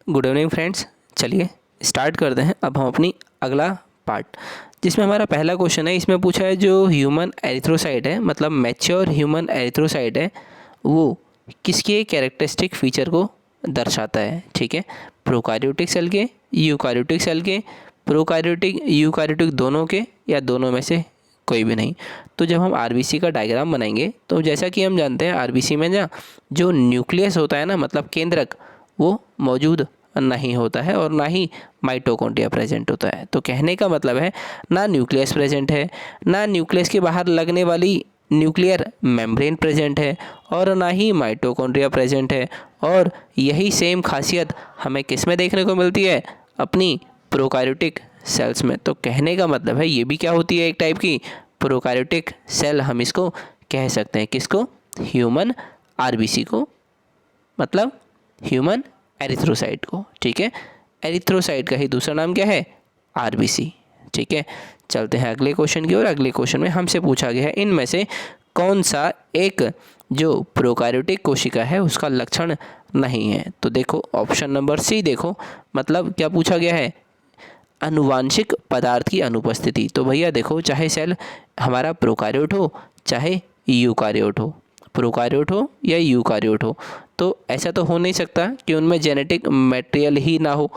Good evening friends. चलिए start करते हैं अब हम अपनी अगला पार्ट, जिसमें हमारा पहला क्वेश्चन है। इसमें पूछा है जो ह्यूमन एरिथ्रोसाइट है, मतलब मैच्योर ह्यूमन एरिथ्रोसाइट है, वो किसके कैरेक्टरिस्टिक फीचर को दर्शाता है। ठीक है, प्रोकार्योटिक सेल के, यूकार्योटिक सेल के, प्रोकार्योटिक यूकार्योटिक दोनों के, या दोनों में से कोई भी नहीं। तो जब हम आरबीसी का डायग्राम बनाएंगे तो जैसा कि हम जानते हैं आरबीसी में ना जो न्यूक्लियस होता है ना, मतलब केंद्रक, वो मौजूद नहीं होता है और ना ही माइटोकॉन्ड्रिया प्रेजेंट होता है। तो कहने का मतलब है ना न्यूक्लियस प्रेजेंट है, ना न्यूक्लियस के बाहर लगने वाली न्यूक्लियर मेम्ब्रेन प्रेजेंट है, और ना ही माइटोकॉन्ड्रिया प्रेजेंट है। और यही सेम खासियत हमें किस में देखने को मिलती है, अपनी प्रोकार्योटिक सेल्स में। तो कहने का मतलब है ये भी क्या होती है, एक टाइप की प्रोकार्योटिक सेल हम इसको कह सकते हैं। किसको? ह्यूमन आरबीसी को, मतलब ह्यूमन एरिथ्रोसाइट को। ठीक है, एरिथ्रोसाइट का ही दूसरा नाम क्या है? आरबीसी। ठीक है, चलते हैं अगले क्वेश्चन की ओर। अगले क्वेश्चन में हमसे पूछा गया है इनमें से कौन सा एक जो प्रोकार्योटिक कोशिका है उसका लक्षण नहीं है। तो देखो ऑप्शन नंबर सी देखो, मतलब क्या पूछा गया है, आनुवांशिक पदार्थ की अनुपस्थिति। तो भैया देखो, चाहे सेल हमारा प्रोकार्योट हो चाहे यूकार्योट हो, प्रोकार्योट हो या यूकार्योट हो, तो ऐसा तो हो नहीं सकता कि उनमें जेनेटिक मटेरियल ही ना हो।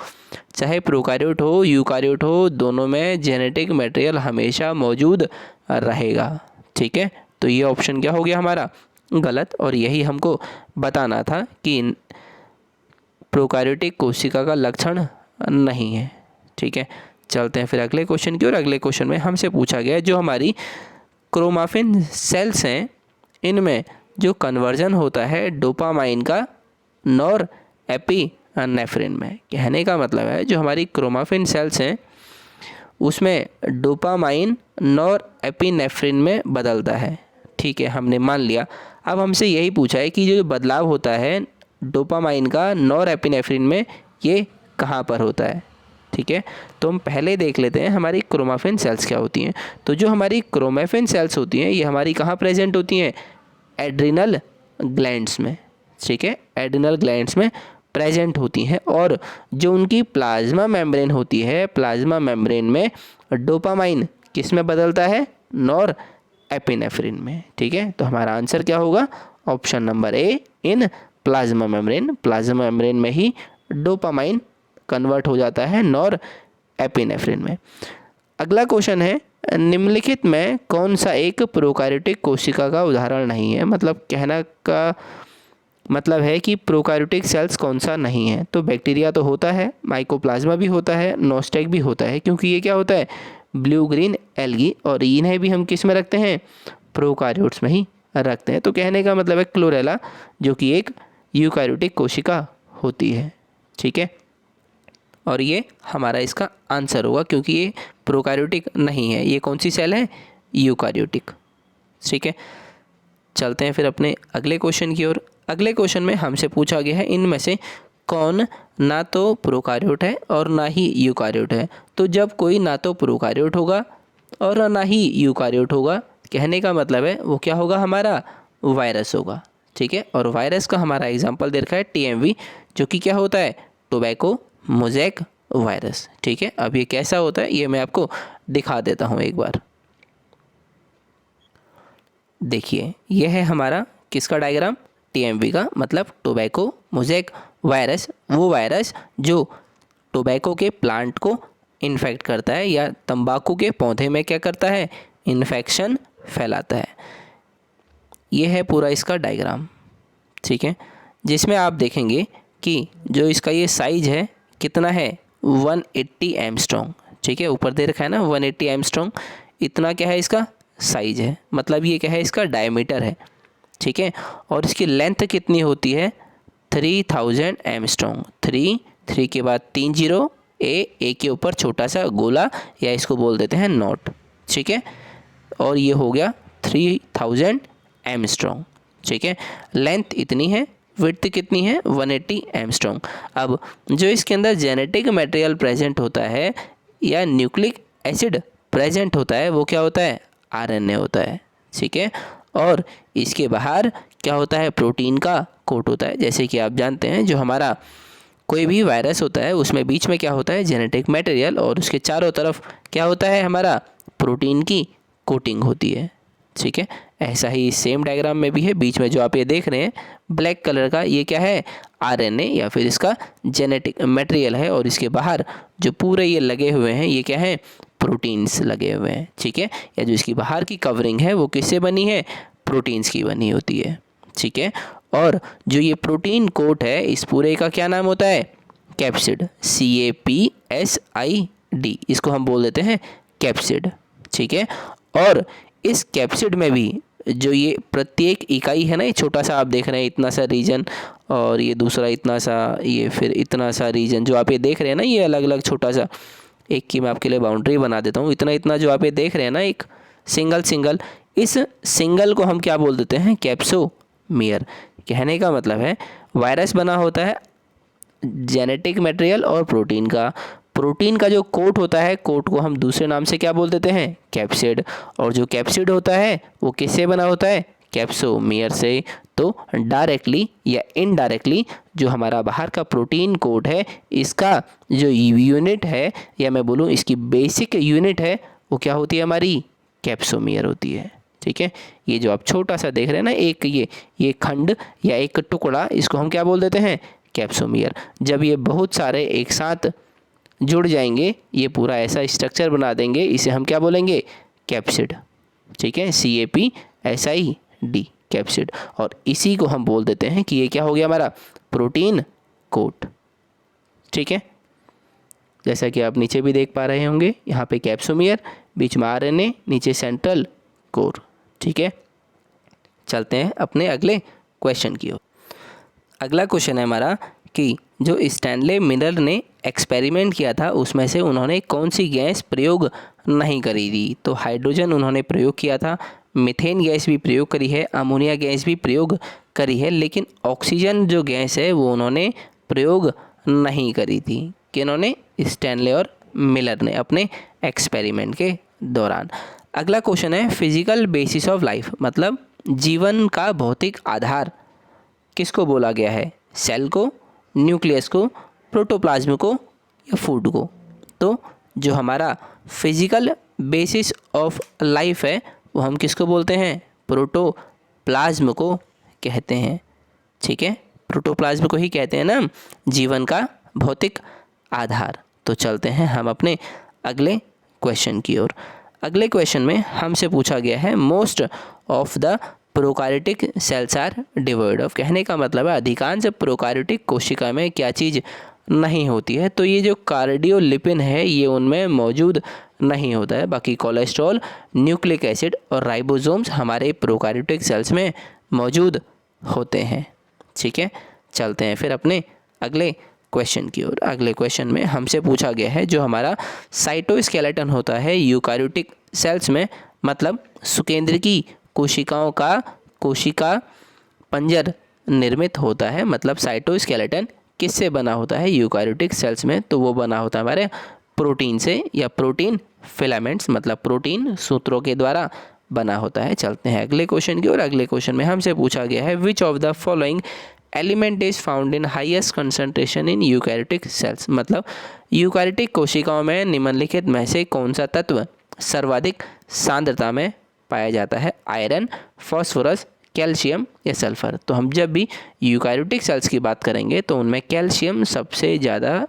चाहे प्रोकार्योट हो यूकार्योट हो, दोनों में जेनेटिक मटेरियल हमेशा मौजूद रहेगा। ठीक है, तो ये ऑप्शन क्या हो गया हमारा? गलत। और यही हमको बताना था कि प्रोकार्योटिक कोशिका का लक्षण नहीं है। ठीक है, चलते हैं फिर अगले क्वेश्चन की ओर। अगले क्वेश्चन में हमसे पूछा गया जो हमारी क्रोमाफिन सेल्स हैं, इनमें जो कन्वर्जन होता है डोपामाइन का नॉर एपिनेफ्रिन में। कहने का मतलब है जो हमारी क्रोमाफिन सेल्स हैं उसमें डोपामाइन नॉर एपिनेफ्रिन में बदलता है। ठीक है, हमने मान लिया। अब हमसे यही पूछा है कि जो बदलाव होता है डोपामाइन का नॉर एपिनेफ्रिन में, ये कहाँ पर होता है। ठीक है, तो हम पहले देख लेते हैं हमारी क्रोमाफिन सेल्स क्या होती हैं। तो जो हमारी क्रोमाफिन सेल्स होती हैं ये हमारी कहाँ प्रेजेंट होती हैं? एड्रिनल ग्लैंड्स में। ठीक है, एड्रिनल ग्लैंड्स में प्रेजेंट होती हैं। और जो उनकी प्लाज्मा मेम्ब्रेन होती है, प्लाज्मा मेम्ब्रेन में डोपामाइन किस में बदलता है? नॉर एपिनेफ्रिन में। ठीक है, तो हमारा आंसर क्या होगा? Option number A, in plasma membrane. Plasma membrane में ही डोपामाइन कन्वर्ट हो जाता है नॉर एपिनेफ्रिन में। अगला क्वेश्चन है निम्नलिखित में कौन सा एक प्रोकार्योटिक कोशिका का उदाहरण नहीं है। मतलब कहना का मतलब है कि प्रोकार्योटिक सेल्स कौन सा नहीं है। तो बैक्टीरिया तो होता है, माइकोप्लाज्मा भी होता है, नोस्टेक भी होता है, क्योंकि ये क्या होता है? ब्लू ग्रीन एल्गी, और इन्हें भी हम किस में रखते हैं? प्रोकार्योट्स में ही रखते हैं। तो कहने का मतलब है क्लोरेला, जो कि एक यूकार्योटिक कोशिका होती है। ठीक है, और ये हमारा इसका आंसर होगा क्योंकि ये प्रोकार्योटिक नहीं है। ये कौन सी सेल है? यूकार्योटिक। ठीक है, चलते हैं फिर अपने अगले क्वेश्चन की ओर। अगले क्वेश्चन में हमसे पूछा गया है इनमें से कौन ना तो प्रोकार्योट है और ना ही यूकार्योट है। तो जब कोई ना तो प्रोकार्योट होगा और ना ही यूकार्योट होगा, कहने का मतलब है वो क्या होगा हमारा? वायरस होगा। ठीक है, और वायरस का हमारा एग्जाम्पल दे रखा है टीएमवी, जो कि क्या होता है? Tobacco mosaic virus. ठीक है, अब ये कैसा होता है ये मैं आपको दिखा देता हूँ एक बार। देखिए यह है हमारा किसका डायग्राम? टीएमवी का, मतलब टोबैको मोज़ेक वायरस। वो वायरस जो टोबैको के प्लांट को इन्फेक्ट करता है या तंबाकू के पौधे में क्या करता है? इन्फेक्शन फैलाता है। यह है पूरा इसका डायग्राम। ठीक है, जिसमें आप देखेंगे कि जो इसका ये साइज है कितना है? 180 एंगस्ट्रॉम। ठीक है, ऊपर दे रखा है ना 180 एंगस्ट्रॉम, इतना क्या है इसका साइज है, मतलब ये क्या है? इसका डायमीटर है। ठीक है, और इसकी लेंथ कितनी होती है? 3000 एंगस्ट्रॉम। 3 के बाद 3 जीरो, ए के ऊपर छोटा सा गोला, या इसको बोल देते हैं नॉट। ठीक है, और ये हो गया 3000 एंगस्ट्रॉम। ठीक है, लेंथ इतनी है, विड्थ कितनी है? 180 एंगस्ट्रॉम। अब जो इसके अंदर जेनेटिक मटेरियल प्रेजेंट होता है या न्यूक्लिक एसिड प्रेजेंट होता है, वो क्या होता है? आरएनए होता है। ठीक है, और इसके बाहर क्या होता है? प्रोटीन का कोट होता है। जैसे कि आप जानते हैं जो हमारा कोई भी वायरस होता है उसमें बीच में क्या होता है, जेनेटिक मटेरियल, और उसके चारों तरफ क्या होता है, हमारा प्रोटीन की कोटिंग होती है। ठीक है, ऐसा ही सेम डायग्राम में भी है। बीच में जो आप ये देख रहे हैं ब्लैक कलर का, ये क्या है, आरएनए या फिर इसका जेनेटिक मटेरियल है, और इसके बाहर जो पूरे ये लगे हुए हैं ये क्या है, प्रोटीन्स लगे हुए हैं। ठीक है, या जो इसकी बाहर की कवरिंग है वो किससे बनी है, प्रोटीन्स की बनी होती है। ठीक है, और जो ये प्रोटीन कोट है इस पूरे का क्या नाम होता है, कैप्सिड, CAPSID, इसको हम बोल देते हैं कैप्सिड। ठीक है, और इस कैप्सिड में भी जो ये प्रत्येक इकाई है ना, ये छोटा सा आप देख रहे हैं इतना सा रीजन, और ये दूसरा इतना सा, ये फिर इतना सा रीजन जो आप ये देख रहे हैं ना, ये अलग अलग छोटा सा, एक की मैं आपके लिए बाउंड्री बना देता हूँ, इतना इतना जो आप ये देख रहे हैं ना, एक सिंगल, इस सिंगल को हम क्या बोल देते हैं, कैप्सोमियर। कहने का मतलब है वायरस बना होता है जेनेटिक मटेरियल और प्रोटीन का जो कोट होता है, कोट को हम दूसरे नाम से क्या बोल देते हैं, कैप्सिड, और जो कैप्सिड होता है वो किससे बना होता है, कैप्सोमियर से। तो डायरेक्टली या इनडायरेक्टली जो हमारा बाहर का प्रोटीन कोट है, इसका जो यूनिट है, या मैं बोलूँ इसकी बेसिक यूनिट है, वो क्या होती है, हमारी कैप्सोमियर होती है। ठीक है, ये जो आप छोटा सा देख रहे हैं ना, एक ये खंड या एक टुकड़ा, इसको हम क्या बोल देते हैं, कैप्सोमियर। जब ये बहुत सारे एक साथ जुड़ जाएंगे, ये पूरा ऐसा स्ट्रक्चर बना देंगे, इसे हम क्या बोलेंगे, कैप्सिड। ठीक है, CAPSID, कैप्सिड, और इसी को हम बोल देते हैं कि ये क्या हो गया, हमारा प्रोटीन कोट। ठीक है, जैसा कि आप नीचे भी देख पा रहे होंगे, यहाँ पे कैप्सोमियर, बीच में RNA, नीचे सेंट्रल कोर। ठीक है, चलते हैं अपने अगले क्वेश्चन की ओर। अगला क्वेश्चन है हमारा कि जो स्टैनले मिलर ने एक्सपेरिमेंट किया था उसमें से उन्होंने कौन सी गैस प्रयोग नहीं करी थी। तो हाइड्रोजन उन्होंने प्रयोग किया था, मीथेन गैस भी प्रयोग करी है, अमोनिया गैस भी प्रयोग करी है, लेकिन ऑक्सीजन जो गैस है वो उन्होंने प्रयोग नहीं करी थी। किन्होंने, स्टैनले और मिलर ने अपने एक्सपेरिमेंट के दौरान। अगला क्वेश्चन है फिजिकल बेसिस ऑफ लाइफ, मतलब जीवन का भौतिक आधार किसको बोला गया है, सेल को, न्यूक्लियस को, प्रोटोप्लाज्म को या फूड को। तो जो हमारा फिजिकल बेसिस ऑफ लाइफ है वो हम किसको बोलते हैं, प्रोटोप्लाज्म को कहते हैं। ठीक है, प्रोटोप्लाज्म को ही कहते हैं ना जीवन का भौतिक आधार। तो चलते हैं हम अपने अगले क्वेश्चन की ओर। अगले क्वेश्चन में हमसे पूछा गया है most of the prokaryotic cells are devoid of. कहने का मतलब है अधिकांश प्रोकार्योटिक कोशिका में क्या चीज़ नहीं होती है। तो ये जो कार्डियोलिपिन है ये उनमें मौजूद नहीं होता है। बाकी कोलेस्ट्रॉल, न्यूक्लिक एसिड और राइबोसोम्स हमारे प्रोकार्योटिक सेल्स में मौजूद होते हैं। ठीक है, चलते हैं फिर अपने अगले क्वेश्चन की ओर। अगले क्वेश्चन में हमसे पूछा गया है जो हमारा साइटोस्केलेटन होता है यूकार्योटिक सेल्स में, मतलब सुकेंद्रकी कोशिकाओं का कोशिका पंजर निर्मित होता है। मतलब साइटोस्केलेटन किससे बना होता है यूकार्योटिक सेल्स में, तो वो बना होता है हमारे प्रोटीन से या प्रोटीन फिलामेंट्स, मतलब प्रोटीन सूत्रों के द्वारा बना होता है। चलते हैं अगले क्वेश्चन की ओर। अगले क्वेश्चन में हमसे पूछा गया है which of the following element is found in highest concentration in eukaryotic cells, मतलब यूकैरियोटिक कोशिकाओं में निम्नलिखित में से कौन सा तत्व सर्वाधिक सांद्रता में पाया जाता है, आयरन, फास्फोरस, कैल्शियम या सल्फर। तो हम जब भी यूकैरियोटिक सेल्स की बात करेंगे तो उनमें कैल्शियम सबसे ज़्यादा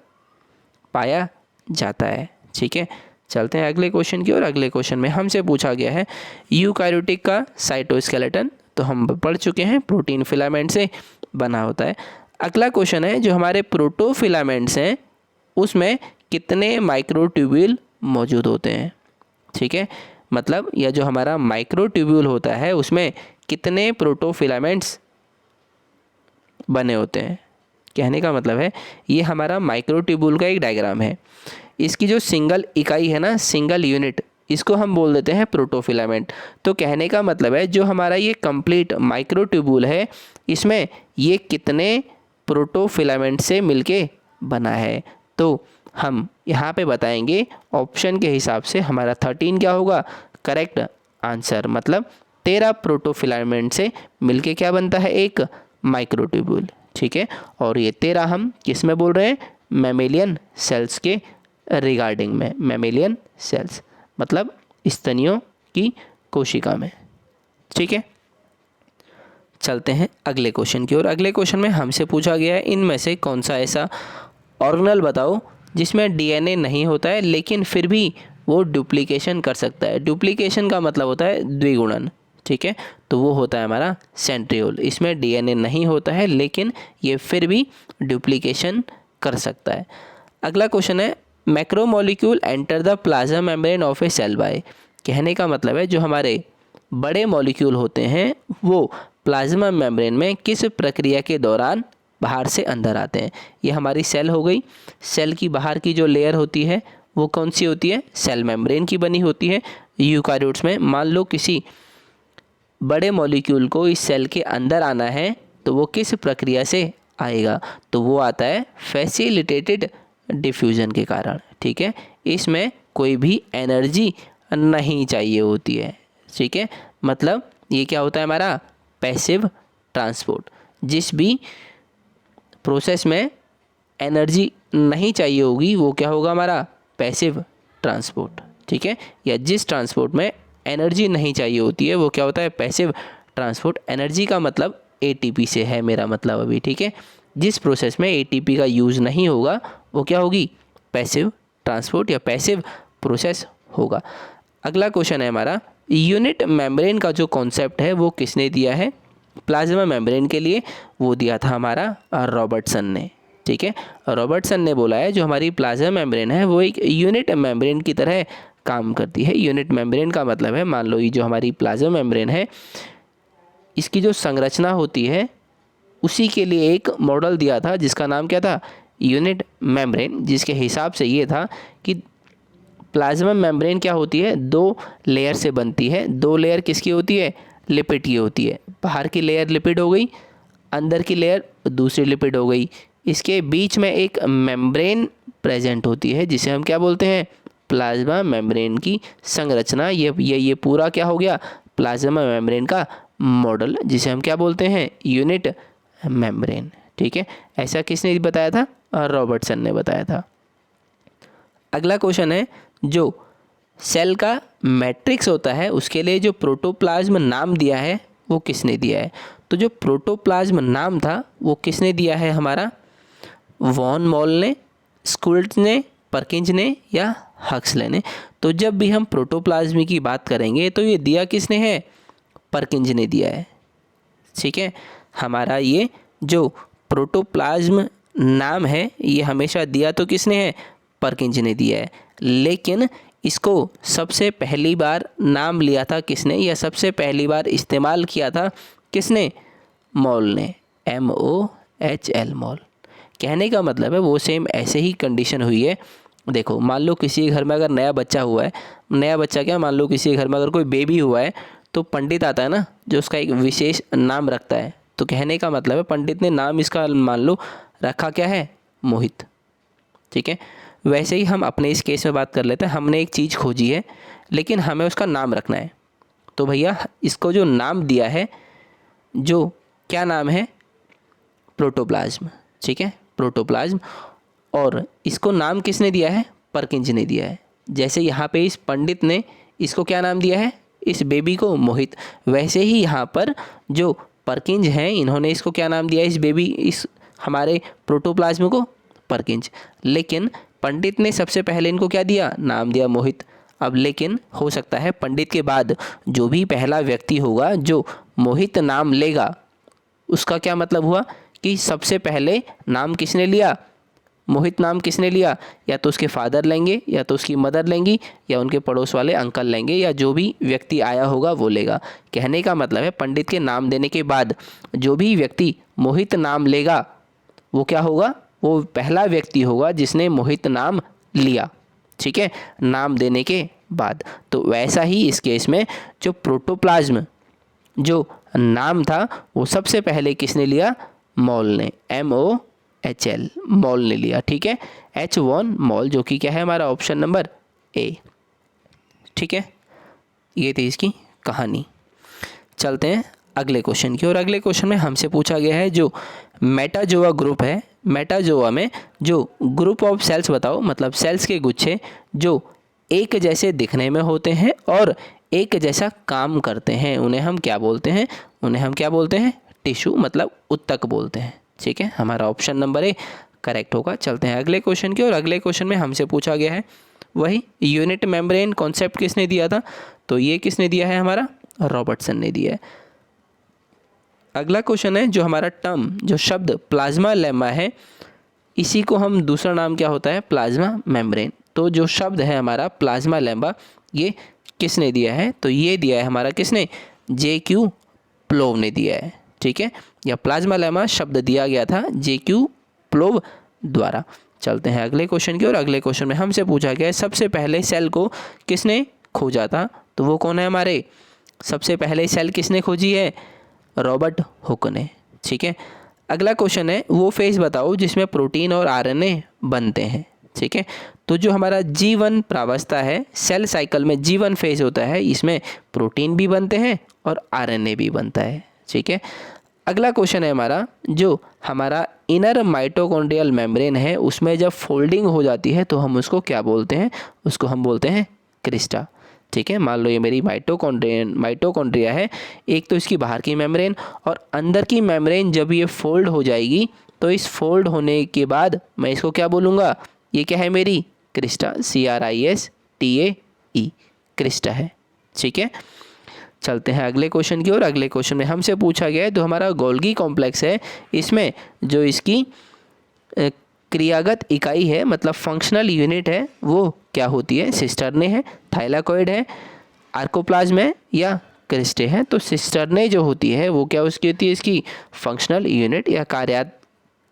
पाया जाता है। ठीक है, चलते हैं अगले क्वेश्चन की ओर। अगले क्वेश्चन में हमसे पूछा गया है यूकैरियोटिक का साइटोस्केलेटन, तो हम पढ़ चुके हैं प्रोटीन फिलामेंट से बना होता है। अगला क्वेश्चन है जो हमारे प्रोटोफिलामेंट्स हैं उसमें कितने माइक्रोट्यूब्यूल मौजूद होते हैं। ठीक है, मतलब यह जो हमारा माइक्रोट्यूब्यूल होता है उसमें कितने प्रोटोफिलामेंट्स बने होते हैं। कहने का मतलब है ये हमारा माइक्रोट्यूब्यूल का एक डायग्राम है। इसकी जो सिंगल इकाई है ना, सिंगल यूनिट, इसको हम बोल देते हैं प्रोटोफिलामेंट। तो कहने का मतलब है जो हमारा ये कंप्लीट माइक्रोट्यूब्यूल है इसमें ये कितने प्रोटोफिलामेंट से मिलके बना है। तो हम यहाँ पे बताएंगे ऑप्शन के हिसाब से हमारा 13 क्या होगा करेक्ट आंसर, मतलब 13 प्रोटोफिलामेंट से मिलके क्या बनता है एक माइक्रोट्यूब्यूल। ठीक है। और ये 13 हम किस में बोल रहे हैं, मैमेलियन सेल्स के रिगार्डिंग में, मैमेलियन सेल्स मतलब स्तनियों की कोशिका में, ठीक है। चलते हैं अगले क्वेश्चन की ओर। अगले क्वेश्चन में हमसे पूछा गया है इनमें से कौन सा ऐसा ऑर्गेनल बताओ जिसमें डीएनए नहीं होता है लेकिन फिर भी वो डुप्लीकेशन कर सकता है। डुप्लीकेशन का मतलब होता है द्विगुणन, ठीक है। तो वो होता है हमारा सेंट्रियोल। इसमें डीएनए नहीं होता है लेकिन ये फिर भी डुप्लीकेशन कर सकता है। अगला क्वेश्चन है macromolecule enter the plasma membrane of a cell by. कहने का मतलब है जो हमारे बड़े मॉलिक्यूल होते हैं वो प्लाज्मा मेम्ब्रेन में किस प्रक्रिया के दौरान बाहर से अंदर आते हैं। ये हमारी सेल हो गई। सेल की बाहर की जो लेयर होती है वो कौन सी होती है, सेल मेम्ब्रेन की बनी होती है। यूकारियोट्स में मान लो किसी बड़े मॉलिक्यूल को इस सेल के अंदर आना है तो वो किस प्रक्रिया से आएगा, तो वो आता है फैसिलिटेटेड डिफ्यूजन के कारण, ठीक है। इसमें कोई भी एनर्जी नहीं चाहिए होती है, ठीक है। मतलब ये क्या होता है हमारा पैसिव ट्रांसपोर्ट। जिस भी प्रोसेस में एनर्जी नहीं चाहिए होगी वो क्या होगा हमारा पैसिव ट्रांसपोर्ट, ठीक है। या जिस ट्रांसपोर्ट में एनर्जी नहीं चाहिए होती है वो क्या होता है पैसिव ट्रांसपोर्ट। एनर्जी का मतलब एटीपी से है मेरा मतलब अभी, ठीक है। जिस प्रोसेस में एटीपी का यूज़ नहीं होगा वो क्या होगी पैसिव ट्रांसपोर्ट या पैसिव प्रोसेस होगा। अगला क्वेश्चन है हमारा यूनिट मेम्ब्रेन का जो कॉन्सेप्ट है वो किसने दिया है प्लाज्मा मेम्ब्रेन के लिए, वो दिया था हमारा रॉबर्टसन ने, ठीक है। रॉबर्टसन ने बोला है जो हमारी प्लाज्मा मेम्ब्रेन है वो एक यूनिट मेम्ब्रेन की तरह काम करती है। यूनिट मेम्ब्रेन का मतलब है मान लो ये जो हमारी प्लाज्मा मेम्ब्रेन है इसकी जो संरचना होती है उसी के लिए एक मॉडल दिया था जिसका नाम क्या था यूनिट मेम्ब्रेन, जिसके हिसाब से ये था कि प्लाज्मा मेम्ब्रेन क्या होती है दो लेयर से बनती है। दो लेयर किसकी होती है, लिपिड की होती है। बाहर की लेयर लिपिड हो गई, अंदर की लेयर दूसरी लिपिड हो गई। इसके बीच में एक मेम्ब्रेन प्रेजेंट होती है जिसे हम क्या बोलते हैं प्लाज्मा मेम्ब्रेन की संरचना। ये पूरा क्या हो गया प्लाज्मा मेम्ब्रेन का मॉडल जिसे हम क्या बोलते हैं यूनिट मेम्ब्रेन, ठीक है। ऐसा किसने बताया था, रॉबर्टसन ने बताया था। अगला क्वेश्चन है जो सेल का मैट्रिक्स होता है उसके लिए जो प्रोटोप्लाज्म नाम दिया है वो किसने दिया है। तो जो प्रोटोप्लाज्म नाम था वो किसने दिया है हमारा वॉन मॉल ने, स्कुल्ट ने, परकिंज ने या हक्सले ने। तो जब भी हम प्रोटोप्लाज्म की बात करेंगे तो ये दिया किसने है परकिंज ने दिया है, ठीक है। हमारा ये जो प्रोटोप्लाज्म नाम है ये हमेशा दिया तो किसने है परकिंज ने दिया है, लेकिन इसको सबसे पहली बार नाम लिया था किसने या सबसे पहली बार इस्तेमाल किया था किसने मॉल ने, MOHL मॉल। कहने का मतलब है वो सेम ऐसे ही कंडीशन हुई है। देखो मान लो किसी के घर में अगर नया बच्चा हुआ है, नया बच्चा क्या मान लो किसी के घर में अगर कोई बेबी हुआ है तो पंडित आता है ना जो उसका एक विशेष नाम रखता है। तो कहने का मतलब है पंडित ने नाम इसका मान लो रखा क्या है मोहित, ठीक है। वैसे ही हम अपने इस केस में बात कर लेते हैं। हमने एक चीज़ खोजी है लेकिन हमें उसका नाम रखना है, तो भैया इसको जो नाम दिया है जो क्या नाम है प्रोटोप्लाज्म, ठीक है प्रोटोप्लाज्म। और इसको नाम किसने दिया है परकिंज ने दिया है। जैसे यहाँ पे इस पंडित ने इसको क्या नाम दिया है इस बेबी को मोहित, वैसे ही यहाँ पर जो परकिंज हैं इन्होंने इसको क्या नाम दिया इस बेबी इस हमारे प्रोटोप्लाज्म को परकिंज। लेकिन पंडित ने सबसे पहले इनको क्या दिया नाम दिया मोहित। अब लेकिन हो सकता है पंडित के बाद जो भी पहला व्यक्ति होगा जो मोहित नाम लेगा उसका क्या मतलब हुआ कि सबसे पहले नाम किसने लिया मोहित नाम किसने लिया, या तो उसके फादर लेंगे या तो उसकी मदर लेंगी या उनके पड़ोस वाले अंकल लेंगे या जो भी व्यक्ति आया होगा वो लेगा। कहने का मतलब है पंडित के नाम देने के बाद जो भी व्यक्ति मोहित नाम लेगा वो क्या होगा वो पहला व्यक्ति होगा जिसने मोहित नाम लिया, ठीक है नाम देने के बाद। तो वैसा ही इस केस में जो प्रोटोप्लाज्म जो नाम था वो सबसे पहले किसने लिया मॉल ने, MOHL मॉल ने लिया, ठीक है H1 मॉल जो कि क्या है हमारा ऑप्शन नंबर A, ठीक है। ये थी इसकी कहानी। चलते हैं अगले क्वेश्चन की ओर। अगले क्वेश्चन में हमसे पूछा गया है जो मेटाजोआ ग्रुप है, मेटाजोआ में जो ग्रुप ऑफ सेल्स बताओ, मतलब सेल्स के गुच्छे जो एक जैसे दिखने में होते हैं और एक जैसा काम करते हैं, उन्हें हम क्या बोलते हैं? उन्हें हम क्या बोलते हैं? टिश्यू, मतलब उत्तक बोलते हैं। ठीक है, हमारा ऑप्शन नंबर ए करेक्ट होगा। चलते हैं अगले क्वेश्चन की ओर। अगले क्वेश्चन में हमसे पूछा गया है वही यूनिट मेम्ब्रेन कॉन्सेप्ट किसने दिया था? तो ये किसने दिया है? हमारा रॉबर्टसन ने दिया है। अगला क्वेश्चन है जो हमारा टर्म, जो शब्द प्लाज्मा लेमा है, इसी को हम दूसरा नाम क्या होता है? Plasma membrane. तो जो शब्द है हमारा प्लाज्मा लेमा, ये किसने दिया है? तो ये दिया है हमारा किसने? J.Q. प्लोव ने दिया है। ठीक है, यह प्लाज्मा लेमा शब्द दिया गया था J.Q. प्लोव द्वारा। चलते हैं अगले क्वेश्चन की ओर। अगले क्वेश्चन में हमसे पूछा गया है सबसे पहले सेल को किसने खोजा था? तो वो कौन है हमारे? सबसे पहले सेल किसने खोजी है? रॉबर्ट हुक ने। ठीक है, अगला क्वेश्चन है वो फेज बताओ जिसमें प्रोटीन और आरएनए बनते हैं। ठीक है, तो जो हमारा G1 प्रावस्था है, सेल साइकिल में G1 फेज होता है, इसमें प्रोटीन भी बनते हैं और आरएनए भी बनता है। ठीक है, अगला क्वेश्चन है हमारा जो हमारा इनर माइटोकॉन्ड्रियल मेम्ब्रेन है, उसमें जब फोल्डिंग हो जाती है तो हम उसको क्या बोलते हैं? उसको हम बोलते हैं क्रिस्टा। ठीक है, मान लो ये मेरी माइटोकॉन्ड्रिया है, एक तो इसकी बाहर की मेम्ब्रेन और अंदर की मेम्ब्रेन जब ये फोल्ड हो जाएगी तो इस फोल्ड होने के बाद मैं इसको क्या बोलूँगा? ये क्या है मेरी? क्रिस्टा, CRISTAE, क्रिस्टा है। ठीक है, चलते हैं अगले क्वेश्चन की ओर। अगले क्वेश्चन में हमसे पूछा गया है जो हमारा गोल्गी कॉम्प्लेक्स है, इसमें जो इसकी क्रियागत इकाई है, मतलब फंक्शनल यूनिट है, वो क्या होती है? सिस्टर्ने है, थाइलाकॉइड है, आर्कोप्लाज्म है या क्रिस्टे है? तो सिस्टर्ने जो होती है वो क्या उसकी होती है? इसकी फंक्शनल यूनिट या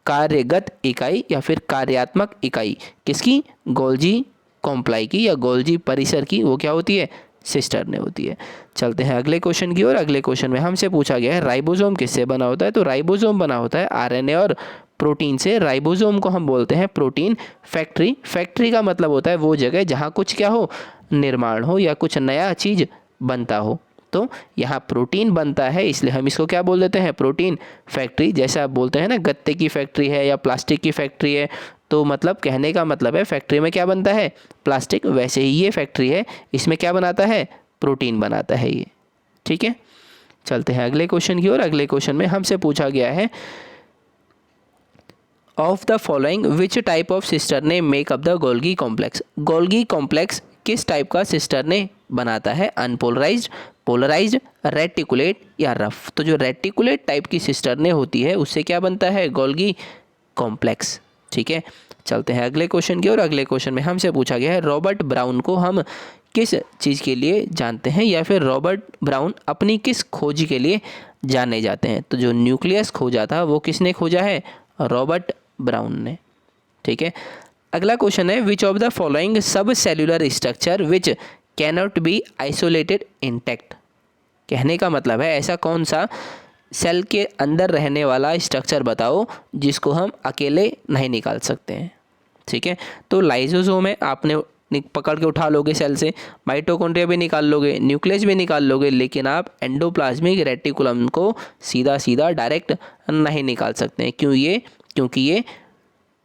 कार्यगत इकाई या फिर कार्यात्मक इकाई किसकी? गोल्जी कॉम्प्लाई की या गोल्जी परिसर की, वो क्या होती है? सिस्टर्ने होती है। चलते हैं अगले क्वेश्चन की ओर। अगले क्वेश्चन में हमसे पूछा गया है राइबोसोम किससे बना होता है? तो राइबोसोम बना होता है आरएनए और प्रोटीन से। राइबोसोम को हम बोलते हैं प्रोटीन फैक्ट्री। फैक्ट्री का मतलब होता है वो जगह जहाँ कुछ क्या हो? निर्माण हो या कुछ नया चीज़ बनता हो। तो यहाँ प्रोटीन बनता है, इसलिए हम इसको क्या बोल देते हैं? Protein factory. जैसे आप बोलते हैं ना गत्ते की फैक्ट्री है या प्लास्टिक की फैक्ट्री है, तो मतलब कहने का मतलब है फैक्ट्री में क्या बनता है? प्लास्टिक। वैसे ही ये फैक्ट्री है, इसमें क्या बनाता है? प्रोटीन बनाता है ये। ठीक है, चलते हैं अगले क्वेश्चन की ओर। अगले क्वेश्चन में हमसे पूछा गया है of the following which type of cisternae make up the Golgi complex? Golgi complex किस टाइप का सिस्टर्ने बनाता है? अनपोलराइज्ड, पोलराइज्ड, रेटिकुलेट या रफ? तो जो रेटिकुलेट टाइप की सिस्टर्ने होती है उससे क्या बनता है? Golgi complex. ठीक है, चलते हैं अगले क्वेश्चन की ओर। अगले क्वेश्चन में हमसे पूछा गया है रॉबर्ट ब्राउन को हम किस चीज़ के लिए जानते हैं या फिर रॉबर्ट ब्राउन अपनी किस खोज के लिए जाने जाते हैं? तो जो न्यूक्लियस खोजा था वो किसने खोजा है? रॉबर्ट ब्राउन ने। ठीक है, अगला क्वेश्चन है विच ऑफ द फॉलोइंग सब cellular structure which cannot be isolated intact? कहने का मतलब है ऐसा कौन सा सेल के अंदर रहने वाला स्ट्रक्चर बताओ जिसको हम अकेले नहीं निकाल सकते हैं। ठीक है, तो लाइसोसोम है, आपने पकड़ के उठा लोगे सेल से, माइटोकॉन्ड्रिया भी निकाल लोगे, न्यूक्लियस भी निकाल लोगे, लेकिन आप एंडोप्लाज्मिक रेटिकुलम को सीधा सीधा डायरेक्ट नहीं निकाल सकते हैं। क्योंकि ये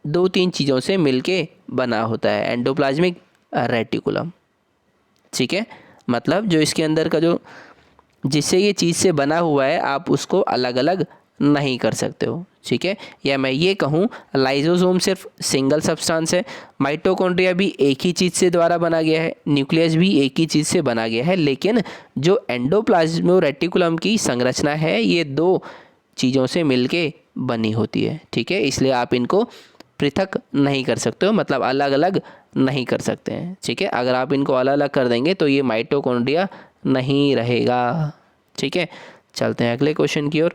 2-3 चीज़ों से मिलके बना होता है एंडोप्लाज्मिक रेटिकुलम। ठीक है, मतलब जो इसके अंदर का जो जिससे ये चीज़ से बना हुआ है आप उसको अलग अलग नहीं कर सकते हो। ठीक है, या मैं ये कहूँ लाइसोसोम सिर्फ सिंगल सब्सटेंस है, माइटोकॉन्ड्रिया भी एक ही चीज़ से द्वारा बना गया है, न्यूक्लियस भी एक ही चीज़ से बना गया है, लेकिन जो एंडोप्लाज्मिक रेटिकुलम की संरचना है ये 2 चीज़ों से मिलके बनी होती है। ठीक है, इसलिए आप इनको पृथक नहीं कर सकते हो, मतलब अलग अलग नहीं कर सकते हैं। ठीक है, अगर आप इनको अलग अलग कर देंगे तो ये माइटोकॉन्ड्रिया नहीं रहेगा। ठीक है, चलते हैं अगले क्वेश्चन की ओर।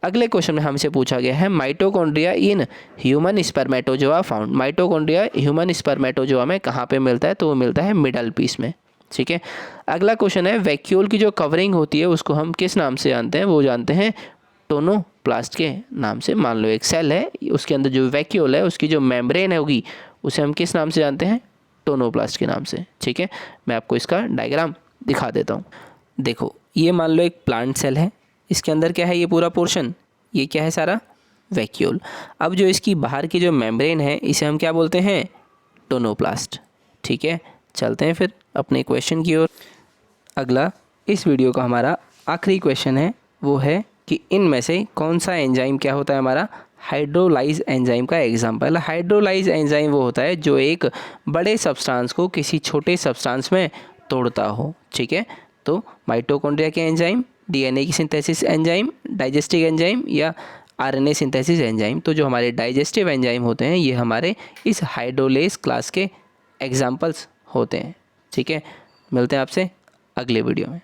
अगले क्वेश्चन में हमसे पूछा गया है mitochondria in human spermatozoa found. Mitochondria human spermatozoa में कहाँ पे मिलता है? तो वो मिलता है मिडल पीस में। ठीक है, अगला क्वेश्चन है वैक्यूल की जो कवरिंग होती है उसको हम किस नाम से जानते हैं? वो जानते हैं टोनोप्लास्ट के नाम से। मान लो एक सेल है, उसके अंदर जो वैक्यूल है उसकी जो मेम्ब्रेन होगी उसे हम किस नाम से जानते हैं? टोनोप्लास्ट के नाम से। ठीक है, मैं आपको इसका डायग्राम दिखा देता हूँ। देखो, ये मान लो एक प्लांट सेल है, इसके अंदर क्या है, ये पूरा पोर्शन, ये क्या है सारा, वैक्यूल। अब जो इसकी बाहर की जो मेम्ब्रेन है इसे हम क्या बोलते हैं, टोनोप्लास्ट। ठीक है, चलते हैं फिर अपने क्वेश्चन की ओर। अगला इस वीडियो का हमारा आखिरी क्वेश्चन है, वो है कि इनमें से कौन सा एंजाइम क्या होता है हमारा, हाइड्रोलाइज एंजाइम का एग्जाम्पल। हाइड्रोलाइज एंजाइम वो होता है जो एक बड़े सब्सटेंस को किसी छोटे सब्सटेंस में तोड़ता हो। ठीक है, तो माइटोकॉन्ड्रिया के एंजाइम, डीएनए की सिंथेसिस एंजाइम, डाइजेस्टिव एंजाइम या आरएनए सिंथेसिस एंजाइम। तो जो हमारे डाइजेस्टिव एंजाइम होते हैं ये हमारे इस हाइड्रोलेज क्लास के एग्जाम्पल्स होते हैं। ठीक है, मिलते हैं आपसे अगले वीडियो में।